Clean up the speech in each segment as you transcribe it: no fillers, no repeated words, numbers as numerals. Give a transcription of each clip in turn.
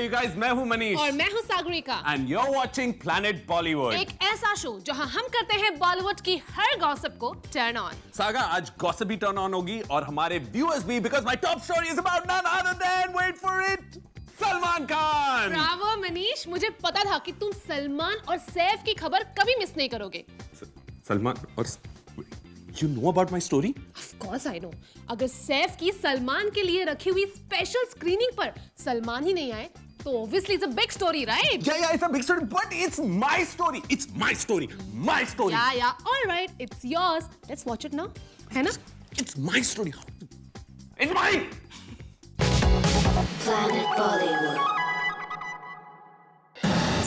you guys, मैं हूँ मनीष और मैं हूँ Sagarika and you're watching Planet Bollywood. एक ऐसा शो जहाँ हम करते हैं बॉलीवुड की हर गॉसिप को टर्न ऑन। सागा आज गॉसिप भी टर्न ऑन होगी और हमारे व्यूअर्स भी because my top story is about none other than wait for it Salman Khan. Bravo Manish, मुझे पता था कि तुम सलमान और सैफ की खबर कभी मिस नहीं करोगे। सलमान और You know about my story? Of course I know. अगर सैफ की सलमान के लिए रखी हुई स्पेशल स्क्रीनिंग पर सलमान ही नहीं आए तो obviously it's a big story, right? Yeah, it's a big story, but it's my story. It's my story. My story. Yeah. All right, it's yours. Let's watch it now. है ना? It's my story. It's mine. Planet Bollywood.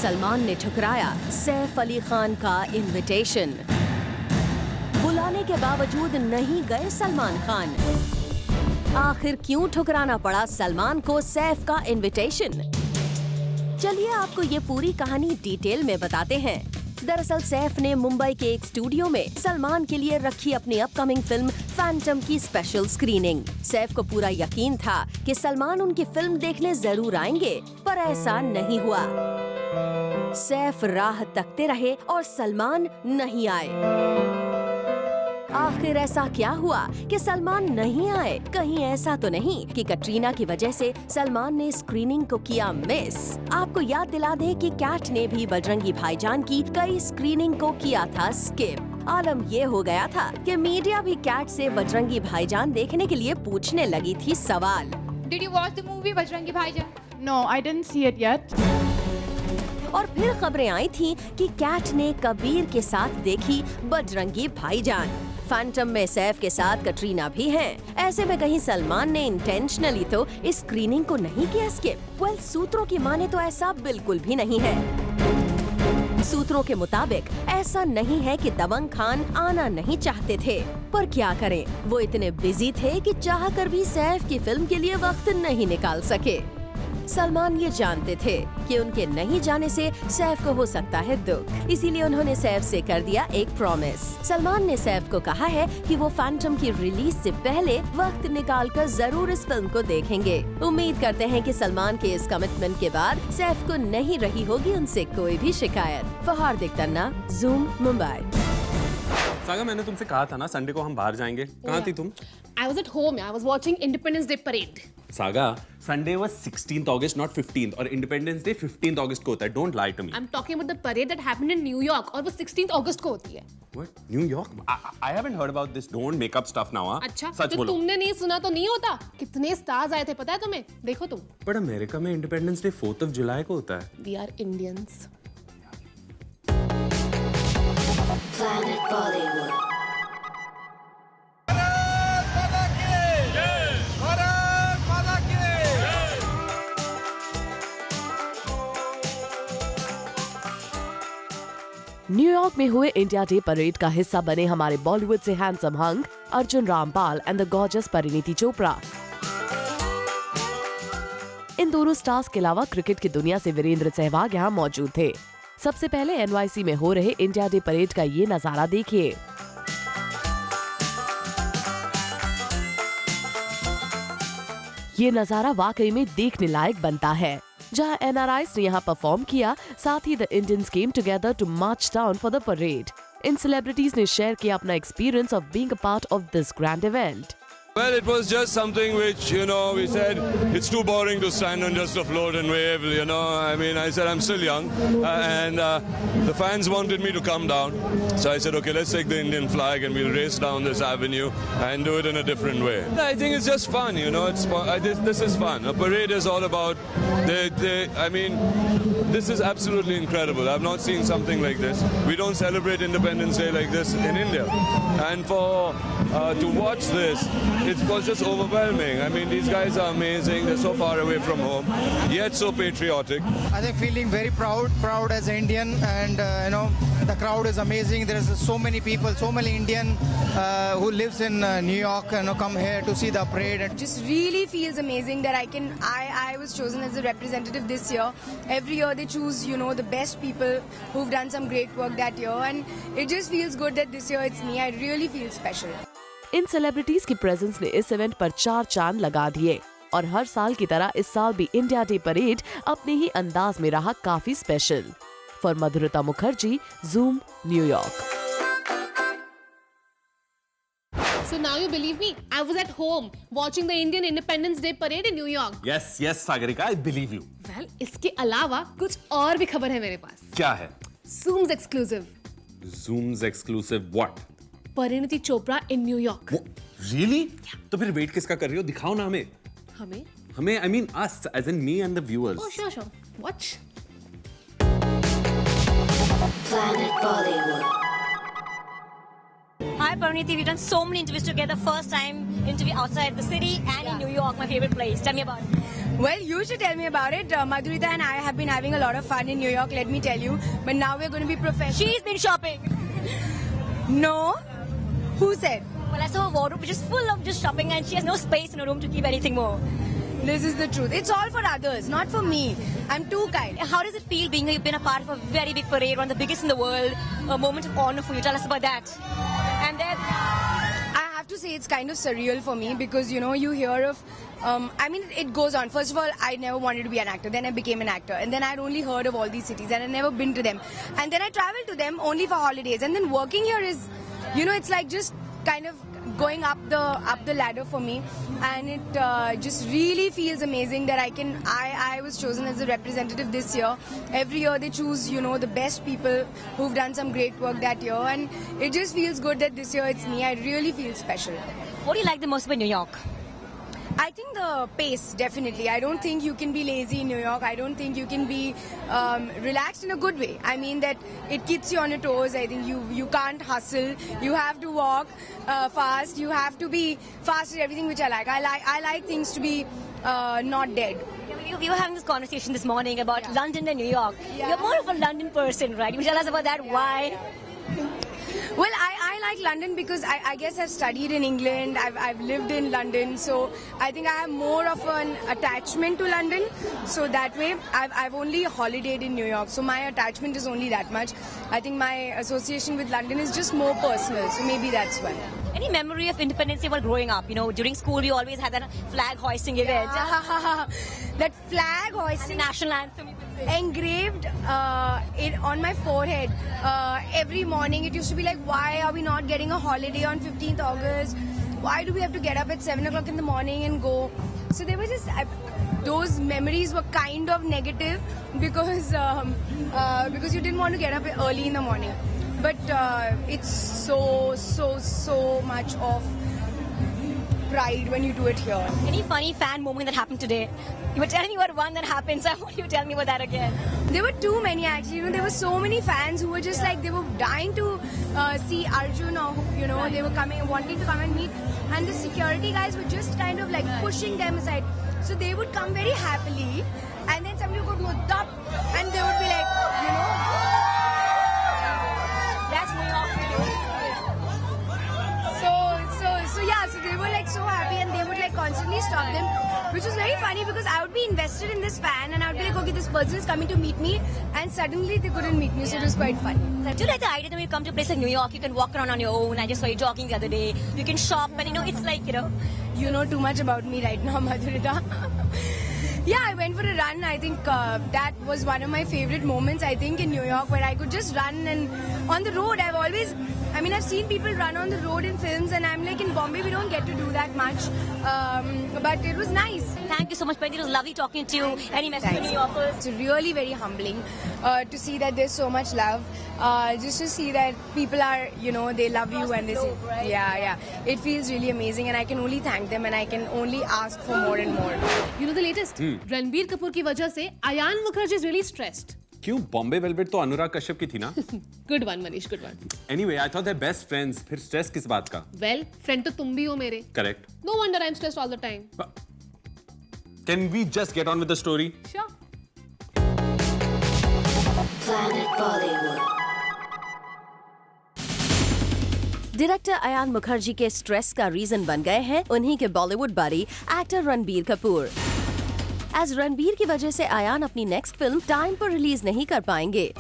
Salman ने ठुकराया सैफ अली खान का invitation. बुलाने के बावजूद नहीं गए सलमान खान। आखिर क्यों ठुकराना पड़ा सलमान को सैफ का इनविटेशन? चलिए आपको ये पूरी कहानी डिटेल में बताते हैं। दरअसल सैफ ने मुंबई के एक स्टूडियो में सलमान के लिए रखी अपनी अपकमिंग फिल्म फैंटम की स्पेशल स्क्रीनिंग। सैफ को पूरा यकीन था कि सलमान उनकी फिल्म देखने जरूर आएंगे, पर ऐसा नहीं हुआ। सैफ राह तकते रहे और सलमान नहीं आए। आखिर ऐसा क्या हुआ कि सलमान नहीं आए? कहीं ऐसा तो नहीं कि कटरीना की वजह से सलमान ने स्क्रीनिंग को किया मिस? आपको याद दिला दें कि कैट ने भी बजरंगी भाईजान की कई स्क्रीनिंग को किया था स्किप। आलम ये हो गया था कि मीडिया भी कैट से बजरंगी भाईजान देखने के लिए पूछने लगी थी सवाल। Did you watch the movie Bajrangi भाईजान? No, I didn't see it yet. और फिर खबरें आई थी कि कैट ने कबीर के साथ देखी बजरंगी भाईजान। फैंटम में सैफ के साथ कटरीना भी हैं। ऐसे में कहीं सलमान ने इंटेंशनली तो इस स्क्रीनिंग को नहीं किया स्किप। वेल, सूत्रों की माने तो ऐसा बिल्कुल भी नहीं है। सूत्रों के मुताबिक ऐसा नहीं है कि दबंग खान आना नहीं चाहते थे, पर क्या करें, वो इतने बिजी थे कि चाहकर भी सैफ की फिल्म के लिए वक्त नहीं निकाल सके। सलमान ये जानते थे कि उनके नहीं जाने से सैफ को हो सकता है दुख, इसीलिए उन्होंने सैफ से कर दिया एक प्रॉमिस। सलमान ने सैफ को कहा है कि वो फैंटम की रिलीज से पहले वक्त निकालकर जरूर इस फिल्म को देखेंगे। उम्मीद करते हैं कि सलमान के इस कमिटमेंट के बाद सैफ को नहीं रही होगी उनसे कोई भी शिकायत। फहार्दिक तन्ना, ज़ूम, मुंबई। सागा, मैंने तुमसे कहा था ना संडे को हम बाहर जाएंगे। कहाँ थी तुम? I was at home. I was watching Independence Day parade. Saga, Sunday was 16th August, not 15th, और Independence Day 15th August को होता है. Don't lie to me. I'm talking about the parade that happened in New York, और वो 16th August को होती है। What? New York? I haven't heard about this. Don't make up stuff now. अच्छा, सच तो बोलो। तुमने नहीं सुना तो नहीं होता। कितने स्टार्स आए थे पता है तुम्हें? देखो तुम। पर अमेरिका में Independence Day 4th of July को होता है। We are Indians. Planet Bollywood. New York में हुए इंडिया डे परेड का हिस्सा बने हमारे बॉलीवुड से handsome hunk Arjun Rampal and the gorgeous Parineeti Chopra. इन दोनों स्टार्स के अलावा क्रिकेट की दुनिया से वीरेंद्र सहवाग यहाँ मौजूद थे। सबसे पहले एनवाईसी में हो रहे इंडिया डे परेड का ये नजारा देखिए। ये नजारा वाकई में देखने लायक बनता है, जहां एनआरआईज ने यहाँ परफॉर्म किया, साथ ही the Indians came together to march down for the parade. इन सेलिब्रिटीज ने शेयर किया अपना experience of being a part of this grand event. Well, it was just something which, we said it's too boring to stand on just a float and wave, I mean, I said I'm still young and the fans wanted me to come down. So I said, okay, let's take the Indian flag and we'll race down this avenue and do it in a different way. I think it's just fun, this is fun. A parade is all about, this is absolutely incredible. I've not seen something like this. We don't celebrate Independence Day like this in India. And to watch this, it was just overwhelming. I mean, these guys are amazing. They're so far away from home, yet so patriotic. I think feeling very proud as an Indian, and the crowd is amazing. There's so many people, so many Indian who lives in New York, come here to see the parade. And just really feels amazing that I was chosen as a representative this year. Every year they choose, the best people who've done some great work that year, and it just feels good that this year it's me. I really feel special. In celebrities की presence ने इस event पर 4 चांद लगा दिए। और हर साल की तरह इस साल भी इंडिया डे परेड अपने ही अंदाज में रहा काफी special. For Madhurita Mukherjee, Zoom, New York. So now you believe me? I was at home watching the Indian Independence Day parade in New York. Yes, yes, Sagarika, I believe you. Well, इसके अलावा कुछ और भी खबर है मेरे पास। क्या है? Zoom's exclusive. Zoom's exclusive what? Parineeti Chopra in New York. Really? तो फिर वेट किसका कर रही हो? दिखाओ ना हमें। हमें? हमें, I mean us, as in me and the viewers. Oh, sure, sure. Watch. Planet Bollywood. Hi Parniti, we've done so many interviews together. First time interview outside the city and in New York, my favorite place. Tell me about it. Well, you should tell me about it. Madhurita and I have been having a lot of fun in New York, let me tell you. But now we're going to be professional. She's been shopping. No? Who said? Well, I saw her wardrobe which is full of just shopping and she has no space in her room to keep anything more. This is the truth. It's all for others, not for me. I'm too kind. How does it feel being you've been a part of a very big parade, one of the biggest in the world, a moment of honor for you? Tell us about that. And then I have to say it's kind of surreal for me because, you know, you hear of, I mean, it goes on. First of all, I never wanted to be an actor. Then I became an actor. And then I'd only heard of all these cities and I'd never been to them. And then I traveled to them only for holidays. And then working here is, you know, it's like just kind of going up the ladder for me, and it just really feels amazing that I was chosen as a representative this year. Every year they choose, you know, the best people who've done some great work that year, and it just feels good that this year it's me. I really feel special. what do you like the most about New York? I think the pace, definitely. I don't think you can be lazy in New York. I don't think you can be relaxed in a good way. I mean that it keeps you on your toes. I think you can't hustle. You have to walk fast. You have to be fast at everything, which I like. I like things to be not dead. We were having this conversation this morning about London and New York. You're more of a London person, right? Can you tell us about that? Why? Well, I like London because I guess I've studied in England, I've lived in London, so I think I have more of an attachment to London. So that way, I've only holidayed in New York, so my attachment is only that much. I think my association with London is just more personal, so maybe that's why. Any memory of Independence Day while growing up? You know, during school we always had that flag hoisting event. That flag hoisting. And the national anthem. Engraved on my forehead every morning. It used to be like, why are we not getting a holiday on 15th August? Why do we have to get up at 7 o'clock in the morning and go? So they were just, those memories were kind of negative because you didn't want to get up early in the morning. But it's so much of pride when you do it here. Any funny fan moment that happened today? You were telling me about one that happened, so I want you to tell me about that again. There were too many actually. You know, there were so many fans who were just like, they were dying to see Arjun, or you know, they were wanting to come and meet, and the security guys were just kind of like pushing them aside. So they would come very happily, and then somebody would go "Dup," and they would be like, you know, that's New York. So yeah, so they were like so happy, and they would like constantly stop them, which was very funny because I would be invested in this fan and I would be like, okay, this person is coming to meet me, and suddenly they couldn't meet me, so it was quite funny. So do you like the idea that when you come to a place like New York, you can walk around on your own? I just saw you jogging the other day. You can shop, and you know, it's like, you know. You know too much about me right now, Madhurita. Yeah, I went for a run. I think that was one of my favorite moments, I think, in New York, where I could just run. And on the road, I've seen people run on the road in films, and I'm like, in Bombay, we don't get to do that much. But it was nice. Thank you so much, Parniti. It was lovely talking to you. Any message to New Yorkers? It's really very humbling to see that there's so much love. Just to see that people are, you know, they love you and they say, right? Yeah. It feels really amazing, and I can only thank them, and I can only ask for more and more. You know the latest? Ranbir Kapoor की वजह से Ayan Mukherjee is really stressed. क्यों? Bombay velvet तो अनुराग कश्यप की थी ना? Good one, Manish, good one. Anyway, I thought they're best friends. फिर stress किस बात का? Well, friend तो तुम भी हो मेरे. Correct. No wonder I'm stressed all the time. Can we just get on with the story? Sure. Planet Bollywood. Director Ayan Mukherjee के स्ट्रेस का रीजन बन गए हैं उन्हीं के बॉलीवुड बारी एक्टर रणबीर कपूर। एज रणबीर की वजह से अयान अपनी नेक्स्ट फिल्म टाइम पर रिलीज नहीं कर पाएंगे।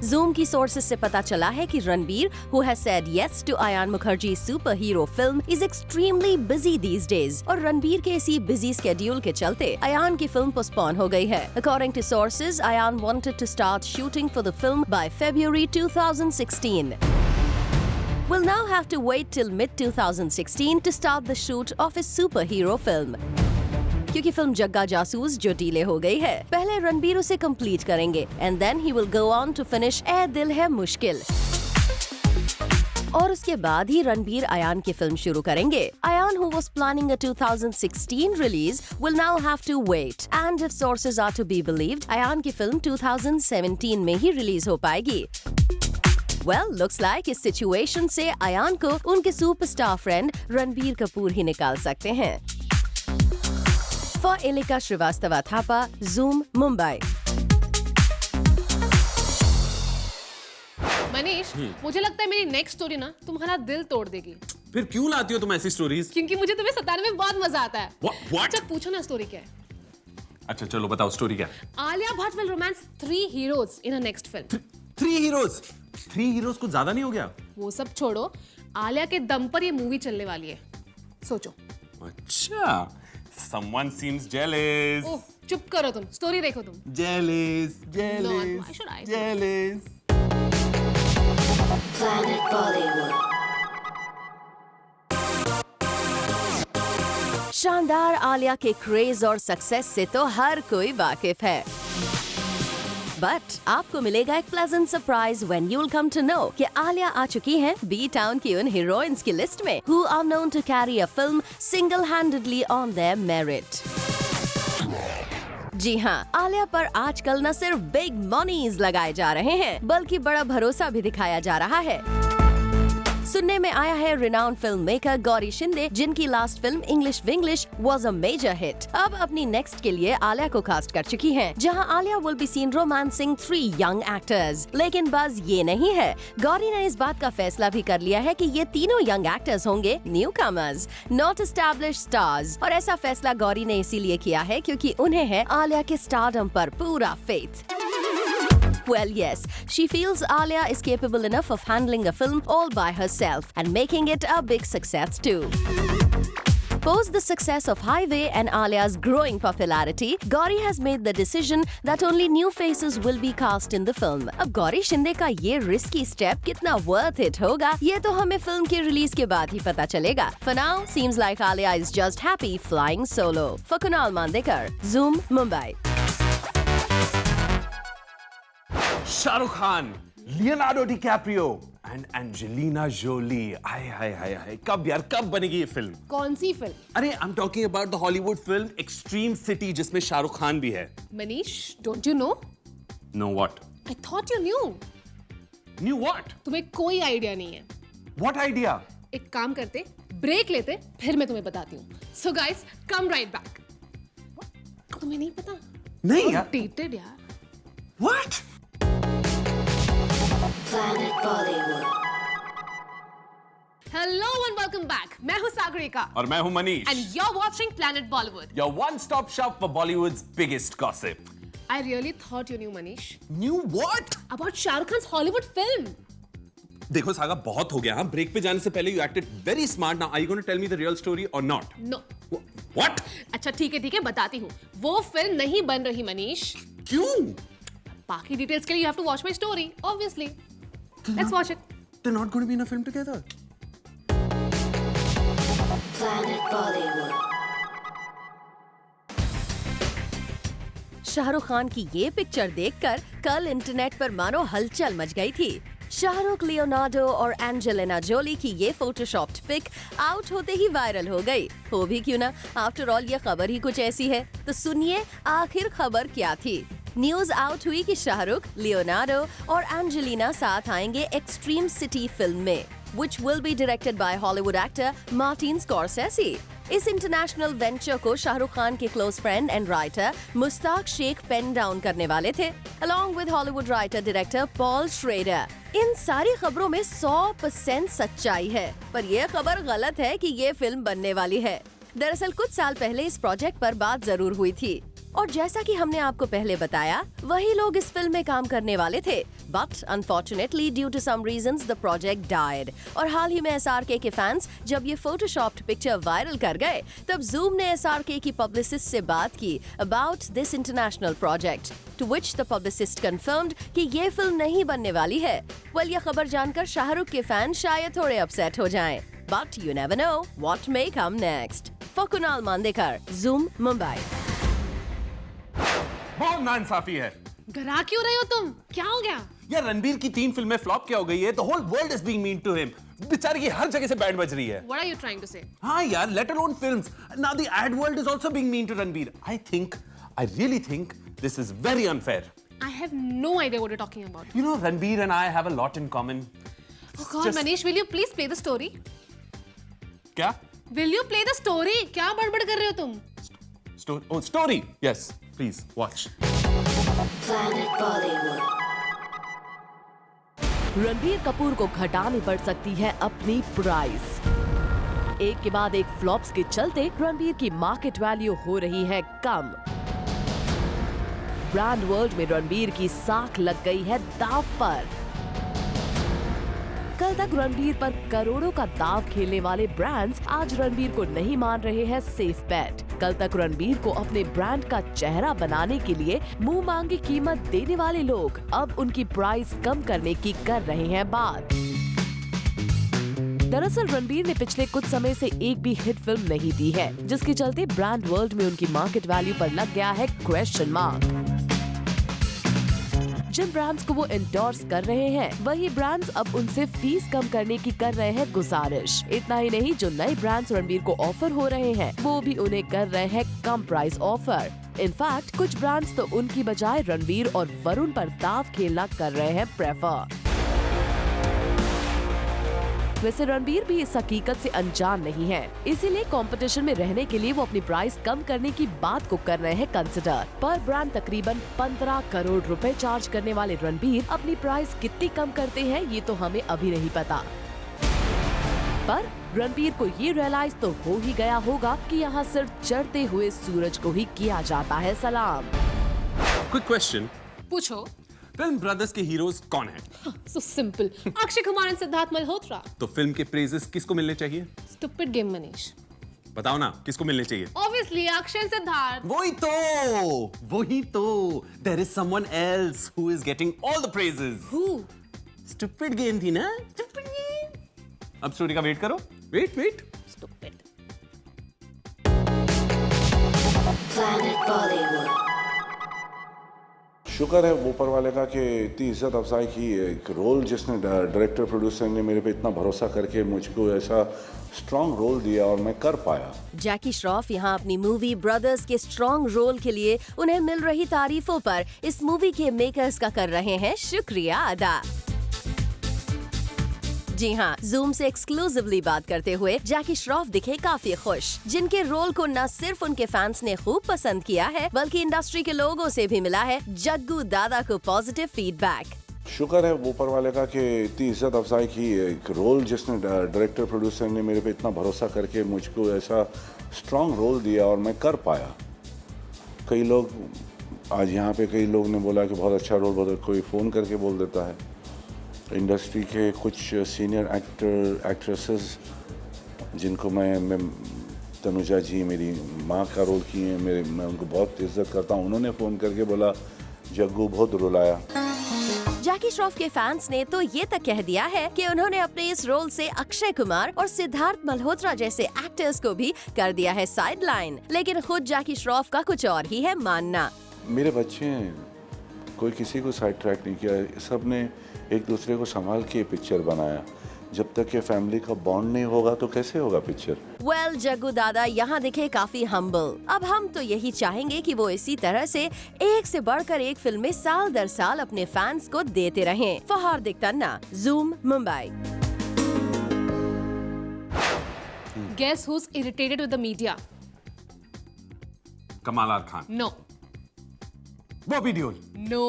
जूम की सोर्सेस से पता चला है कि Ranbir, who has said yes to Ayan Mukherjee's superhero film, is extremely busy these days. और रणबीर के इसी बिजी स्केड्यूल के चलते अयान की फिल्म पोस्टपोन हो गई है। According to sources, Ayan wanted to start shooting for the film by February 2016. We'll now have to wait till mid-2016 to start the shoot of his superhero film. क्योंकि film जग्गा जासूस जो delay हो गई है, पहले रणबीर उसे कंप्लीट करेंगे and then he will go on to finish ए दिल है मुश्किल। और उसके बाद ही रणबीर अयान की फिल्म शुरू करेंगे। Ayan, who was planning a 2016 release, will now have to wait. And if sources are to be believed, Ayan की फिल्म 2017 में ही रिलीज हो पाएगी। Well, looks like इस सिचुएशन से अयान को उनके सुपरस्टार फ्रेंड रणबीर कपूर ही निकाल सकते हैं। For Elika Srivastava Thapa, Zoom, Mumbai. Manish, मुझे लगता है मेरी नेक्स्ट स्टोरी ना तुम्हारा दिल तोड़ देगी। फिर क्यों लाती हो तुम ऐसी स्टोरीज? क्योंकि मुझे तुम्हें सताने में बहुत मजा आता है। What? अच्छा पूछो ना स्टोरी क्या है? अच्छा चलो बताओ स्टोरी क्या है? Alia Bhatt will romance 3 heroes in her next film. 3 heroes? 3 heroes कुछ ज्यादा नहीं हो गया? वो सब छोड़ो, आलिया के दम पर ये मूवी चलने वाली है। सोचो। अच्छा, someone seems jealous. ओह, चुप करो तुम, स्टोरी देखो तुम। Jealous, jealous, No, why should I? jealous. Planet Bollywood. शानदार आलिया के क्रेज और सक्सेस से तो हर कोई वाकिफ है। बट आपको मिलेगा एक pleasant surprise when you will come to know कि आलिया आ चुकी हैं बी टाउन की उन हीरोइंस की लिस्ट में who are known to carry a film single-handedly on their merit. जी हाँ, आलिया पर आजकल न सिर्फ बिग मनीज लगाए जा रहे हैं, बल्कि बड़ा भरोसा भी दिखाया जा रहा है। सुनने में आया है renowned film maker Gauri Shinde, जिनकी last film English Vinglish was a major hit, अब अपनी नेक्स्ट के लिए आलिया को कास्ट कर चुकी हैं, जहां Alia will be seen romancing 3 young actors. लेकिन बस ये नहीं है, गौरी ने इस बात का फैसला भी कर लिया है कि ये तीनों यंग एक्टर्स होंगे new commerce, not established stars. और ऐसा फैसला गौरी ने इसीलिए किया है क्योंकि उन्हें है आलिया के स्टारडम पर पूरा faith. Well, yes, she feels Alia is capable enough of handling a film all by herself and making it a big success too. Post the success of Highway and Alia's growing popularity, Gauri has made the decision that only new faces will be cast in the film. अब गौरी शिंदे का ये risky step कितना worth it होगा, ये तो हमें film के release के बाद ही पता चलेगा। For now, seems like Alia is just happy flying solo. For Kunal Mandekar, Zoom, Mumbai. Shahrukh Khan, Leonardo DiCaprio and Angelina Jolie. Hi hi hi hi, कब यार कब बनेगी ये फिल्म? कौन सी फिल्म? अरे I am talking about the Hollywood film extreme city, जिसमें शाहरुख खान भी है। Manish, don't you know? Know what? I thought you new. Knew what? तुम्हें कोई आइडिया नहीं है। What idea? एक काम करते, ब्रेक लेते, फिर मैं तुम्हें बताती हूँ। सो गाइस, कम राइट बैक। तुम्हें नहीं पता? नहीं यार। डेटेड यार। What? Planet Bollywood. Hello and welcome back. मैं हूँ सागरिका और मैं हूँ Manish and you're watching Planet Bollywood. your one-stop shop for Bollywood's biggest gossip. I really thought you knew, Manish, Knew what? about Shah Rukh Khan's Hollywood film. देखो saga, बहुत हो गया। हाँ, ब्रेक पे जाने से पहले you acted very smart. Now are you going to tell me the real story or not? No. What? अच्छा ठीक है, बताती हूँ। वो फिल्म नहीं बन रही मनीष। क्यों? बाकी डिटेल्स के लिए you have to watch my story, obviously. Let's watch it. They're not going to be in a film together. Planet Bollywood. Shahrukh Khan की ये पिक्चर देखकर कल इंटरनेट पर मानो हलचल मच गई थी। शाहरुख, लियोनार्डो और एंजेलिना जोली की ये फोटोशॉप्ड पिक आउट होते ही वायरल हो गई। हो भी क्यों ना, आफ्टर ऑल ये खबर ही कुछ ऐसी है। तो सुनिए आखिर खबर क्या थी। न्यूज आउट हुई कि शाहरुख, लियोनार्डो और एंजेलिना साथ आएंगे एक्सट्रीम सिटी फिल्म में, which will be directed by Hollywood actor Martin Scorsese. इस इंटरनेशनल वेंचर को शाहरुख खान के close friend and writer Mushtaq Sheikh pen down करने वाले थे, along with Hollywood writer director Paul Schrader. इन सारी खबरों में 100% सच्चाई है, पर यह खबर गलत है कि ये फिल्म बनने वाली है। दरअसल कुछ साल पहले इस प्रोजेक्ट पर बात जरूर हुई थी, और जैसा कि हमने आपको पहले बताया, वही लोग इस फिल्म में काम करने वाले थे, but unfortunately due to some reasons the project died. और हाल ही में SRK के फैंस जब ये फोटोशॉप्ड पिक्चर वायरल कर गए, तब जूम ने SRK की पब्लिसिस्ट से बात की about this international project, to which the publicist confirmed कि ये फिल्म नहीं बनने वाली है। वेल, ये खबर जानकर शाहरुख के फैन शायद थोड़े अपसेट हो जाएं, but you never know what may come next. For Kunal Mandekar, Zoom, Mumbai. बहुत नाइंसाफी है डरा क्यों रहे हो तुम? क्या हो गया? यार, रणबीर की 3 फिल्में फ्लॉप क्या हो गई है? The whole world is being mean to him. बेचारे की हर जगह से बैंड बज रही है। What are you trying to say? हाँ यार, let alone films, now the ad world is also being mean to Ranbir. I really think this is very unfair. I have no idea what you're talking about. You know, Ranbir and I have a lot in common. Oh God, Manish, will you please play the story? क्या? Will you play the story? क्या बड़बड़ कर रहे हो तुम? Story. Yes, please watch. Planet Bollywood. Ranbir Kapoor को घटानी पड़ सकती है अपनी प्राइस। एक के बाद एक फ्लॉप्स के चलते रणबीर की मार्केट वैल्यू हो रही है कम। ब्रांड वर्ल्ड में रणबीर की साख लग गई है दांव पर। कल तक रणबीर पर करोड़ों का दांव खेलने वाले ब्रांड्स आज रणबीर को नहीं मान रहे हैं सेफ बेट। कल तक रणबीर को अपने ब्रांड का चेहरा बनाने के लिए मुंह मांगी कीमत देने वाले लोग अब उनकी प्राइस कम करने की कर रहे हैं बात। दरअसल रणबीर ने पिछले कुछ समय से एक भी हिट फिल्म नहीं दी है, जिसके चलते ब्रांड वर्ल्ड में उनकी मार्केट वैल्यू पर लग गया है क्वेश्चन मार्क। जिन ब्रांड्स को वो एंडोर्स कर रहे हैं, वही ब्रांड्स अब उनसे फीस कम करने की कर रहे हैं गुजारिश। इतना ही नहीं, जो नए ब्रांड्स रणबीर को ऑफर हो रहे हैं, वो भी उन्हें कर रहे हैं कम प्राइस ऑफर। इनफैक्ट कुछ ब्रांड्स तो उनकी बजाय रणबीर और वरुण पर दांव खेलना कर रहे हैं प्रेफर। वैसे रणबीर भी इस हकीकत से अनजान नहीं है, इसीलिए कंपटीशन में रहने के लिए वो अपनी प्राइस कम करने की बात को कर रहे हैं कंसिडर। पर ब्रांड तकरीबन 15 करोड़ रुपए चार्ज करने वाले रणबीर अपनी प्राइस कितनी कम करते हैं, ये तो हमें अभी नहीं पता। पर रणबीर को ये रियलाइज तो हो ही गया होगा कि यहाँ सिर्फ चढ़ते हुए सूरज को ही किया जाता है सलाम। Quick question. पूछो। फिल्म ब्रदर्स के हीरोज कौन हैं? So simple. अक्षय कुमार और सिद्धार्थ मल्होत्रा। तो फिल्म के प्रेजेस किसको मिलने चाहिए? Stupid game, Manish. बताओ ना, किसको मिलने चाहिए? Obviously, अक्षय और सिद्धार्थ। वही तो। There is someone else who is getting all the praises. Who? Stupid game थी ना? Stupid game. अब स्टोरी का वेट करो। Wait. Stupid. Planet Bollywood. शुक्र है ऊपर वाले का कि इतनी इज्जत अफजाई की, एक रोल जिसने डायरेक्टर प्रोड्यूसर ने मेरे पे इतना भरोसा करके मुझको ऐसा स्ट्रॉन्ग रोल दिया और मैं कर पाया। जैकी श्रॉफ यहाँ अपनी मूवी ब्रदर्स के स्ट्रॉन्ग रोल के लिए उन्हें मिल रही तारीफों पर इस मूवी के मेकर्स का कर रहे हैं शुक्रिया अदा। जी हाँ, जूम से एक्सक्लूसिवली बात करते हुए जैकी श्रॉफ दिखे काफी खुश, जिनके रोल को न सिर्फ उनके फैंस ने खूब पसंद किया है, बल्कि इंडस्ट्री के लोगों से भी मिला है जग्गू दादा को पॉजिटिव फीडबैक। शुक्र है ऊपर वाले का कि इतनी इज्जत अफजाई की, एक रोल जिसने डायरेक्टर प्रोड्यूसर ने मेरे पे इतना भरोसा करके मुझको ऐसा स्ट्रॉन्ग रोल दिया और मैं कर पाया। कई लोग आज यहाँ पे कई लोग ने बोला कि बहुत अच्छा रोल, बहुत कोई फ़ोन करके बोल देता है। इंडस्ट्री के कुछ सीनियर एक्ट्रेसेस जिनको मैं तनुजा जी मेरी माँ का रोल किए हैं, मैं उनको बहुत इज्जत करता हूँ, उन्होंने फ़ोन करके बोला जग्गू बहुत रुलाया। जैकी श्रॉफ के फैंस ने तो ये तक कह दिया है कि उन्होंने अपने इस रोल से अक्षय कुमार और सिद्धार्थ मल्होत्रा जैसे एक्टर्स को भी कर दिया है साइडलाइन। लेकिन खुद जैकी श्रॉफ का कुछ और ही है मानना। मेरे बच्चे हैं, कोई किसी को साइड ट्रैक नहीं किया, सब ने एक दूसरे को संभाल के पिक्चर बनाया। जब तक ये फैमिली का बॉन्ड नहीं होगा तो कैसे होगा पिक्चर? वेल, जग्गू दादा यहाँ दिखे काफी हम्बल। अब हम तो यही चाहेंगे कि वो इसी तरह से एक से बढ़कर एक फिल्में साल दर साल अपने फैंस को देते रहें। फहार्दिक तन्ना, zoom, Mumbai. Guess who's irritated with the media? कमाल Khan. No. Bobby Deol. No.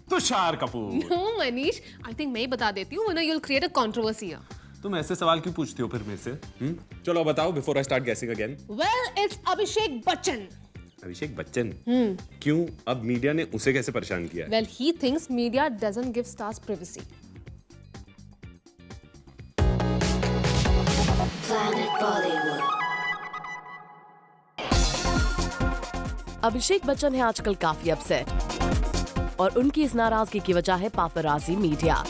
Tushar Kapoor. No, Manish. I think मैं ही बता देती हूँ, वरना you'll create a controversy. तुम ऐसे सवाल क्यों पूछती हो फिर मेरे से? चलो बताओ, before I start guessing again. Well, it's Abhishek Bachchan. Abhishek Bachchan क्यों? अब मीडिया ने उसे कैसे परेशान किया? Well, he thinks media doesn't give stars privacy. Planet Bollywood. Abhishek Bachchan है आजकल काफी अपसेट और उनकी इस नाराजगी की वजह है पापराजी मीडिया।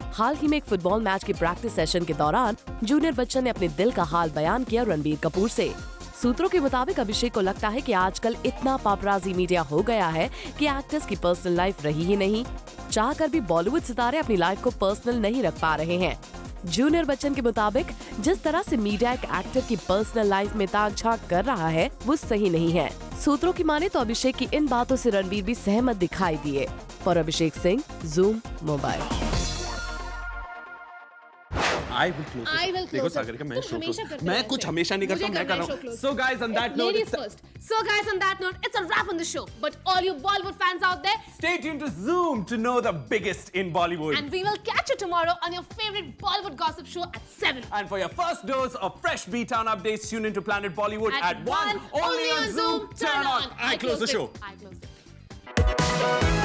हाल ही में एक फुटबॉल मैच के प्रैक्टिस सेशन के दौरान जूनियर बच्चन ने अपने दिल का हाल बयान किया रणबीर कपूर से। सूत्रों के मुताबिक अभिषेक को लगता है कि आजकल इतना पापराजी मीडिया हो गया है कि एक्टर्स की पर्सनल लाइफ रही ही नहीं, चाहकर भी बॉलीवुड सितारे अपनी लाइफ को पर्सनल नहीं रख पा रहे हैं। जूनियर बच्चन के मुताबिक जिस तरह से मीडिया एक एक्टर की पर्सनल लाइफ में ताक झांक कर रहा है वो सही नहीं है। सूत्रों की माने तो अभिषेक की इन बातों से रणबीर भी सहमत दिखाई दिए। For Abhishek Singh, Zoom mobile. I will close it. I will देखो close सागर it. का मैं तुम शो हमेशा close- करते हो मैं ऐसे। कुछ हमेशा नहीं करता, मुझे मैं कर करना रहा है show हूँ। close. So guys, on that note, Ladies first. So guys, on that note, it's a wrap on the show. But all you Bollywood fans out there, stay tuned to Zoom to know the biggest in Bollywood. and we will catch you tomorrow on your favorite Bollywood gossip show at 7. And for your first dose of fresh B-Town updates, tune into Planet Bollywood at 1, only on Zoom. Turn on. I close the show. I closed it.